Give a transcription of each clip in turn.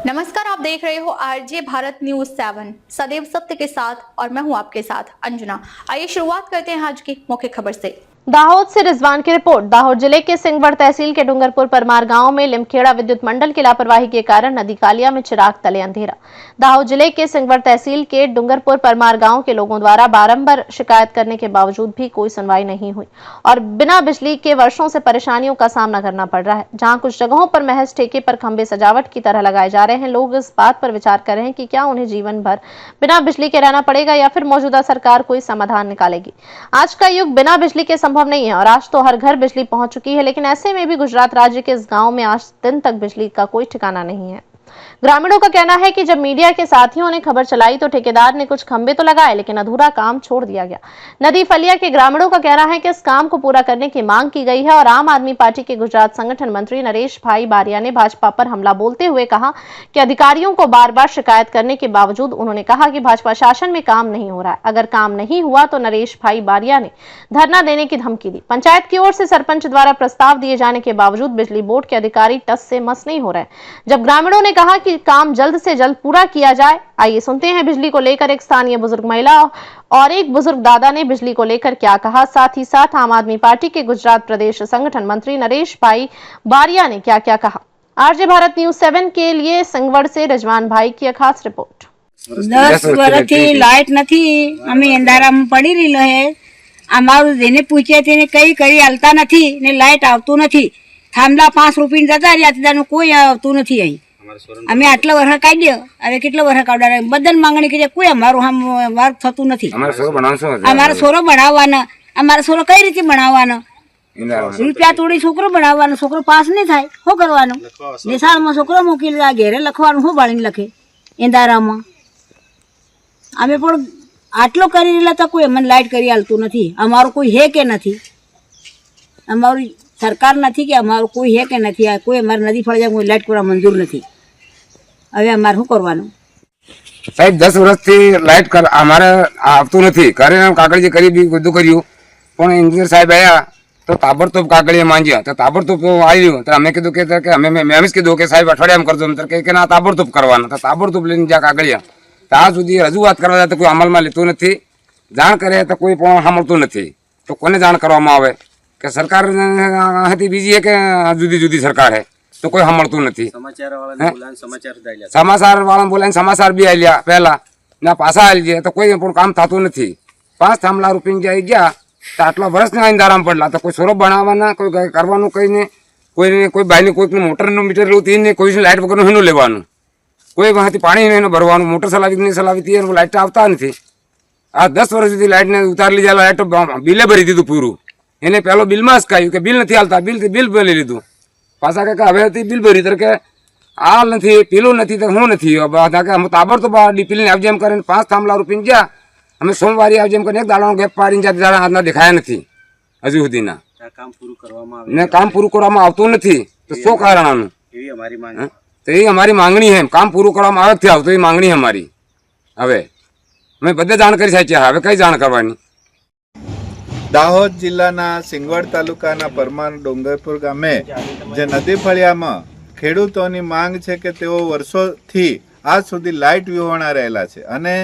नमस्कार, आप देख रहे हो आरजे भारत न्यूज 7 सदैव सत्य के साथ और मैं हूं आपके साथ अंजुना। आइए शुरुआत करते हैं आज की मुख्य खबर से। दाहोद से रिजवान की रिपोर्ट। दाहोद जिले के सिंगवड़ तहसील के डूंगरपुर परमार गांव में लिमखेड़ा विद्युत मंडल की लापरवाही के कारण नदी कालिया में चिराग तले अंधेरा। दाहोद जिले के सिंगवड़ तहसील के डूंगरपुर परमार गांव के लोगों द्वारा बारंबार शिकायत करने के बावजूद भी कोई सुनवाई नहीं हुई और बिना बिजली के वर्षों से परेशानियों का सामना करना पड़ रहा है। जहां कुछ जगहों पर महज ठेके पर खंभे सजावट की तरह लगाए जा रहे हैं। लोग इस बात पर विचार कर रहे हैं कि क्या उन्हें जीवन भर बिना बिजली के रहना पड़ेगा या फिर मौजूदा सरकार कोई समाधान निकालेगी। आज का युग बिना बिजली के संभव नहीं है और आज तो हर घर बिजली पहुंच चुकी है, लेकिन ऐसे में भी गुजरात राज्य के इस गांव में आज दिन तक बिजली का कोई ठिकाना नहीं है। ग्रामीणों का कहना है कि जब मीडिया के साथियों ने खबर चलाई तो ठेकेदार ने कुछ खंभे तो लगाए, लेकिन अधूरा काम छोड़ दिया गया। नदी फलिया के ग्रामीणों का कहना है कि इस काम को पूरा करने की मांग की गई है और आम आदमी पार्टी के गुजरात संगठन मंत्री नरेश भाई बारिया ने भाजपा पर हमला बोलते हुए कहा कि अधिकारियों को बार बार शिकायत करने के बावजूद उन्होंने कहा कि भाजपा शासन में काम नहीं हो रहा है। अगर काम नहीं हुआ तो नरेश भाई बारिया ने धरना देने की धमकी दी। पंचायत की ओर से सरपंच द्वारा प्रस्ताव दिए जाने के बावजूद बिजली बोर्ड के अधिकारी टस से मस नहीं हो रहे। जब ग्रामीणों ने कहा कि काम जल्द से जल्द पूरा किया जाए। आइए सुनते हैं बिजली को लेकर एक स्थानीय बुजुर्ग महिला और एक बुजुर्ग दादा ने बिजली को लेकर क्या कहा। साथ ही साथ आम आदमी पार्टी के गुजरात प्रदेश संगठन मंत्री नरेश भाई बारिया ने क्या क्या कहा। आरजे भारत न्यूज 7 के लिए सिंगवड़ से रिजवान भाई की खास रिपोर्ट। 10 વર્ષથી લાઈટ નથી, અમે અંધારામાં પડી રહેલો હે। અમારું જેને પૂછે તેને કઈ કરી હાલતા નથી ને લાઈટ આવતું નથી। થાંભલા 5 રૂપિયા જતા રહ્યા ત્યાંનું કોઈ આવતું નથી। અહીં અમે આટલા વર્ષ કાઢ્યો, હવે કેટલા વર્ષ કાઢ્યા, બધાને માંગણી કરી કોઈ અમારું થતું નથી। અમારા સોરો બનાવવાના, અમારા સોરો કઈ રીતે બનાવવાનો? રૂપિયા તોડી છોકરો બનાવવાનો, છોકરો પાસ નહીં થાય, શું કરવાનું? નિશાળમાં છોકરો મૂકી ઘેરે લખવાનું, શું બાળીને લખે એંધારામાં? અમે પણ આટલો કરી રહેલા તો કોઈ અમને લાઈટ કરી હાલતું નથી। અમારું કોઈ હે કે નથી, અમારું સરકાર નથી કે અમારું કોઈ હે કે નથી, કોઈ અમારે નદી ફળજા કોઈ લાઈટ કરવા મંજૂર નથી। હવે અમારે શું કરવાનું? સાહેબ 10 વર્ષથી લાઈટ અમારે આવતું નથી। ઘરે કાગળજી કરી બી બધું કર્યું, પણ એન્જિનિયર સાહેબ આવ્યા તો તાબડતોબ કાગળીએ માંગ્યા તો તાબડતોબ આવ્યું તો અમે કીધું કે અમે મેં કીધું કે સાહેબ અઠવાડિયામાં કરજો, કે ના તાબડતોબ કરવાના, તો તાબડતોબ લઈને જ્યાં કાગળિયા ત્યાં સુધી રજૂઆત કરવા જાય તો કોઈ અમલમાં લેતું નથી, જાણ કરે તો કોઈ પણ સાંભળતું નથી। તો કોને જાણ કરવામાં આવે કે સરકાર હતી બીજી है કે જુદી જુદી સરકાર है, તો કોઈ સાંભળતું નથી। સમાચાર વાળાને બોલાવીને સમાચાર બી આવ્યા પહેલા ને પાછા આવી ગયા તો કોઈ પણ કામ થતું નથી। 5 થાંભલા રૂપિયા ગયા તો આટલા વર્ષના અંધારામાં પડલા તો કોઈ સોરો બનાવવાના, કોઈ કરવાનું કઈ નહીં, કોઈ બાયની કોઈ મોટરનું મીટર લેવું તે નહીં, કોઈ લાઇટ વગરનું એનું લેવાનું, કોઈ વહાથી પાણી એનું ભરવાનું, મોટર ચલાવી નહીં ચલાવી તે લાઇટ આવતા નથી। આ 10 વર્ષ સુધી લાઇટને ઉતારી લીધા, લાઇટ બિલે ભરી દીધું પૂરું। એને પહેલો બિલમાં જ કહ્યું કે બિલ નથી હાલતા, બિલ ભરી લીધું। પાછા કે હવેથી બિલ ભરી તો કે આ નથી પેલું નથી તો હું નથી, કે અમે તાબડતોબ ડીપીને આવજે એમ કરીને 5 થાંભલા રૂપિયા ગયા। અમે સોમવારે આવજે એમ કરીને એક દાડાનો ગેપ પાડીને જ્યાં હાથના દેખાયા નથી હજુ સુધીના, ને કામ પૂરું કરવામાં આવતું નથી। તો શું કારણ આનું? તો એ અમારી માંગણી है, काम पूરું કરવામાં આવે છે આવતો એ માંગણી અમારી। હવે અમે બધે જાણ કરી સાચી, હવે કઈ જાણ કરવાની? દાહોદ જિલ્લાના સિંગવડ તાલુકાના પરમાર ડુંગરપુર ગામે જે નદી ફળિયામાં ખેડૂતોની માંગ છે કે તેઓ વર્ષોથી આજ સુધી લાઇટ વિહોણા રહેલા છે અને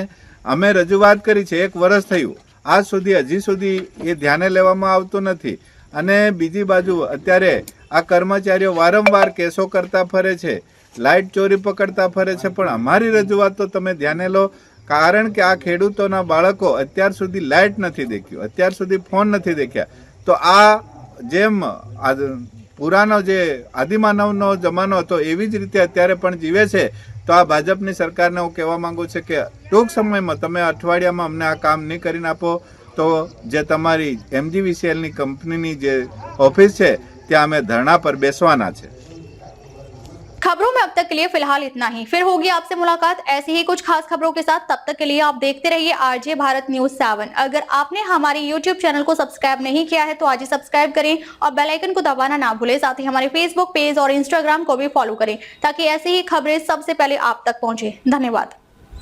અમે રજૂઆત કરી છે, 1 વર્ષ થયું, આજ સુધી હજી સુધી એ ધ્યાને લેવામાં આવતું નથી। અને બીજી બાજુ અત્યારે આ કર્મચારીઓ વારંવાર કેસો કરતા ફરે છે, લાઇટ ચોરી પકડતા ફરે છે, પણ અમારી રજૂઆત તો તમે ધ્યાને લો। કારણ કે આ ખેડૂતોના બાળકો અત્યાર સુધી લાઇટ નથી દેખ્યું, અત્યાર સુધી ફોન નથી દેખ્યા। તો આ જેમ પુરાનો જે આદિમાનવનો જમાનો હતો એવી જ રીતે અત્યારે પણ જીવે છે। તો આ ભાજપની સરકારને હું કહેવા માંગુ છું કે ટૂંક સમયમાં તમે અઠવાડિયામાં અમને આ કામ નહીં કરીને આપો તો જે તમારી MGVCLની કંપનીની જે ઓફિસ છે ત્યાં અમે ધરણા પર બેસવાના છે। खबरों में अब तक के लिए फिलहाल इतना ही। फिर होगी आपसे मुलाकात ऐसी ही कुछ खास खबरों के साथ। तब तक के लिए आप देखते रहिए आरजे भारत न्यूज 7। अगर आपने हमारे यूट्यूब चैनल को सब्सक्राइब नहीं किया है तो आज ही सब्सक्राइब करें और बेल आइकन को दबाना ना भूलें। साथ ही हमारे फेसबुक पेज और इंस्टाग्राम को भी फॉलो करें ताकि ऐसी ही खबरें सबसे पहले आप तक पहुंचे। धन्यवाद।